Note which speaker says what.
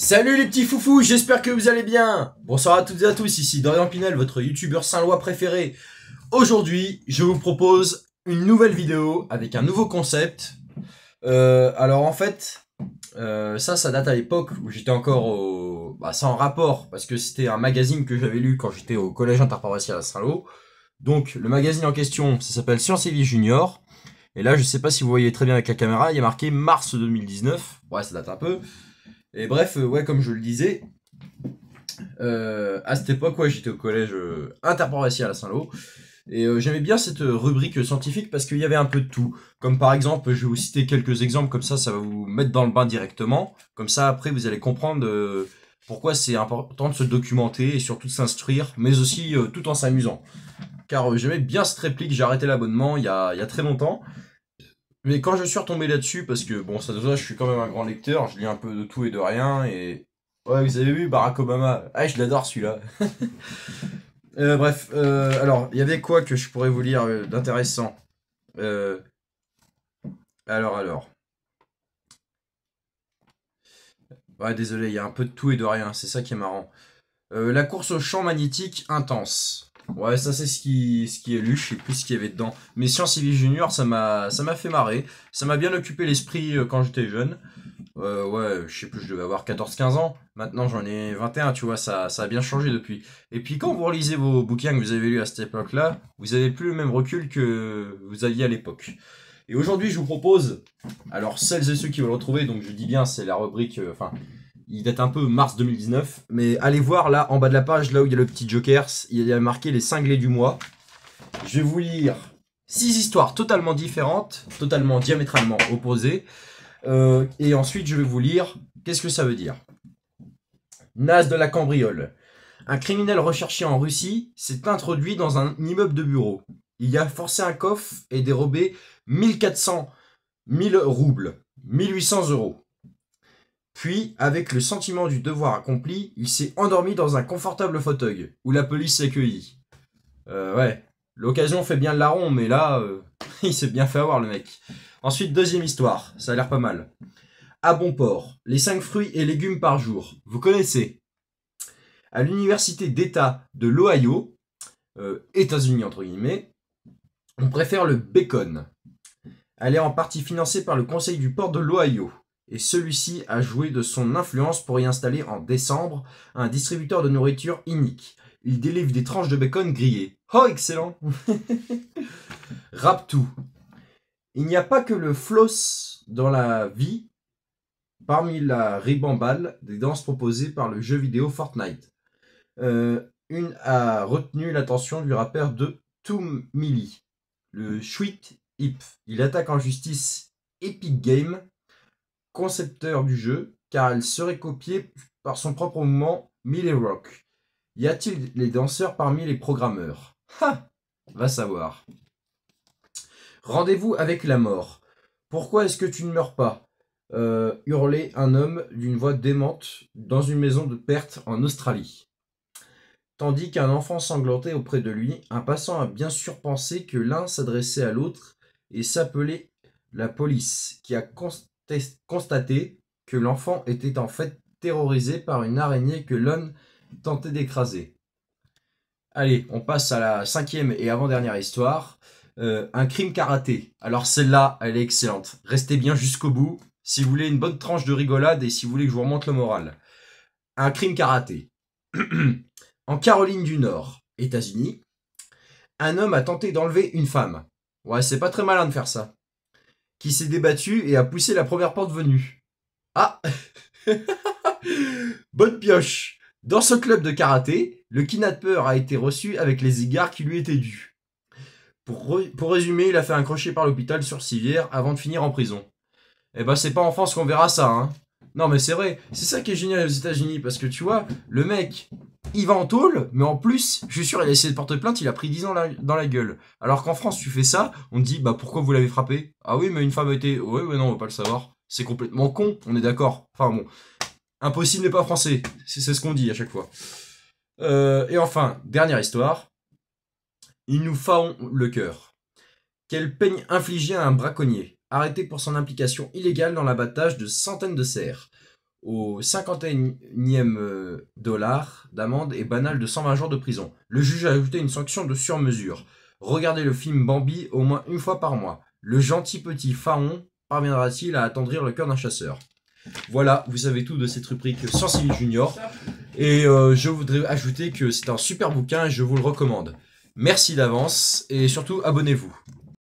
Speaker 1: Salut les petits foufous, j'espère que vous allez bien. Bonsoir à toutes et à tous, ici Dorian Pinel, votre youtubeur saint-lois préféré. Aujourd'hui, je vous propose une nouvelle vidéo avec un nouveau concept. Alors en fait, ça date à l'époque où j'étais encore au... Bah, ça en rapport, parce que c'était un magazine que j'avais lu quand j'étais au collège interprovincial à Saint-Lô. Donc le magazine en question, ça s'appelle Sciences et Vie Junior. Et là, je sais pas si vous voyez très bien avec la caméra, il y a marqué mars 2019. Ouais, ça date un peu. Et bref, ouais, comme je le disais, à cette époque, ouais, j'étais au collège interprovincial à Saint-Lô. Et j'aimais bien cette rubrique scientifique parce qu'il y avait un peu de tout. Comme par exemple, je vais vous citer quelques exemples, comme ça va vous mettre dans le bain directement. Comme ça, après, vous allez comprendre pourquoi c'est important de se documenter et surtout de s'instruire, mais aussi tout en s'amusant. Car j'aimais bien cette réplique, j'ai arrêté l'abonnement il y a très longtemps. Mais quand je suis retombé là-dessus, parce que bon, ça déjà, je suis quand même un grand lecteur, je lis un peu de tout et de rien, et... Ouais, vous avez vu Barack Obama? Ah, je l'adore celui-là. Bref, alors, il y avait quoi que je pourrais vous lire d'intéressant? euh, alors. Ouais, désolé, il y a un peu de tout et de rien, c'est ça qui est marrant. La course au champ magnétique intense. Ouais, ça c'est ce qui est lu, je sais plus ce qu'il y avait dedans. Mais Science et Vie Junior, ça m'a fait marrer. Ça m'a bien occupé l'esprit quand j'étais jeune. Ouais, je sais plus, je devais avoir 14-15 ans. Maintenant, j'en ai 21, tu vois, ça a bien changé depuis. Et puis, quand vous relisez vos bouquins que vous avez lus à cette époque-là, vous avez plus le même recul que vous aviez à l'époque. Et aujourd'hui, je vous propose, alors celles et ceux qui veulent le retrouver, donc je dis bien, c'est la rubrique, enfin, il date un peu mars 2019, mais allez voir là, en bas de la page, là où il y a le petit Joker, il y a marqué les cinglés du mois. Je vais vous lire 6 histoires totalement différentes, totalement diamétralement opposées. Et ensuite, je vais vous lire qu'est-ce que ça veut dire. Naze de la cambriole. Un criminel recherché en Russie s'est introduit dans un immeuble de bureau. Il y a forcé un coffre et dérobé 1000 roubles, 1800 euros. Puis, avec le sentiment du devoir accompli, il s'est endormi dans un confortable fauteuil, où la police l'accueillit. Ouais, l'occasion fait bien le larron, mais là, il s'est bien fait avoir le mec. Ensuite, deuxième histoire, ça a l'air pas mal. À bon port, les 5 fruits et légumes par jour. Vous connaissez. À l'université d'État de l'Ohio, États-Unis entre guillemets, on préfère le bacon. Elle est en partie financée par le conseil du port de l'Ohio. Et celui-ci a joué de son influence pour y installer en décembre un distributeur de nourriture unique. Il délivre des tranches de bacon grillées. Oh, excellent. Rap-tout. Il n'y a pas que le floss dans la vie. Parmi la ribambelle des danses proposées par le jeu vidéo Fortnite, une a retenu l'attention du rappeur de Toomili, le Sweet Hip. Il attaque en justice Epic Games, concepteur du jeu, car elle serait copiée par son propre mouvement Millie Rock. Y a-t-il les danseurs parmi les programmeurs? Ha! Va savoir. Rendez-vous avec la mort. Pourquoi est-ce que tu ne meurs pas? Hurlait un homme d'une voix démente dans une maison de perte en Australie. Tandis qu'un enfant sanglotait auprès de lui, un passant a bien sûr pensé que l'un s'adressait à l'autre et s'appelait la police, qui a constaté que l'enfant était en fait terrorisé par une araignée que l'homme tentait d'écraser. Allez, on passe à la 5e et avant-dernière histoire. Un crime karaté. Alors celle-là, elle est excellente. Restez bien jusqu'au bout si vous voulez une bonne tranche de rigolade et si vous voulez que je vous remonte le moral. Un crime karaté. En Caroline du Nord, États-Unis, un homme a tenté d'enlever une femme. Ouais, c'est pas très malin de faire ça. Qui s'est débattu et a poussé la première porte venue. Ah. Bonne pioche. Dans ce club de karaté, le kidnappeur a été reçu avec les égards qui lui étaient dus. Pour résumer, il a fait un crochet par l'hôpital sur civière avant de finir en prison. Eh ben, c'est pas en France qu'on verra ça, hein. Non, mais c'est vrai, c'est ça qui est génial aux États-Unis, parce que tu vois, le mec, il va en tôle, mais en plus, je suis sûr, il a essayé de porter plainte, il a pris 10 ans dans la gueule. Alors qu'en France, tu fais ça, on te dit, bah pourquoi vous l'avez frappé? Ah oui, mais une femme a été. Ouais, non, on va pas le savoir. C'est complètement con, on est d'accord. Enfin bon, impossible n'est pas français, c'est ce qu'on dit à chaque fois. Et enfin, dernière histoire. Ils nous font le cœur. Quel peigne infligé à un braconnier, arrêté pour son implication illégale dans l'abattage de centaines de cerfs. au 51e dollar d'amende et banal de 120 jours de prison. Le juge a ajouté une sanction de sur-mesure. Regardez le film Bambi au moins une fois par mois. Le gentil petit Pharaon parviendra-t-il à attendrir le cœur d'un chasseur? Voilà, vous savez tout de cette rubrique Science Civique Junior. Et je voudrais ajouter que c'est un super bouquin et je vous le recommande. Merci d'avance et surtout abonnez-vous.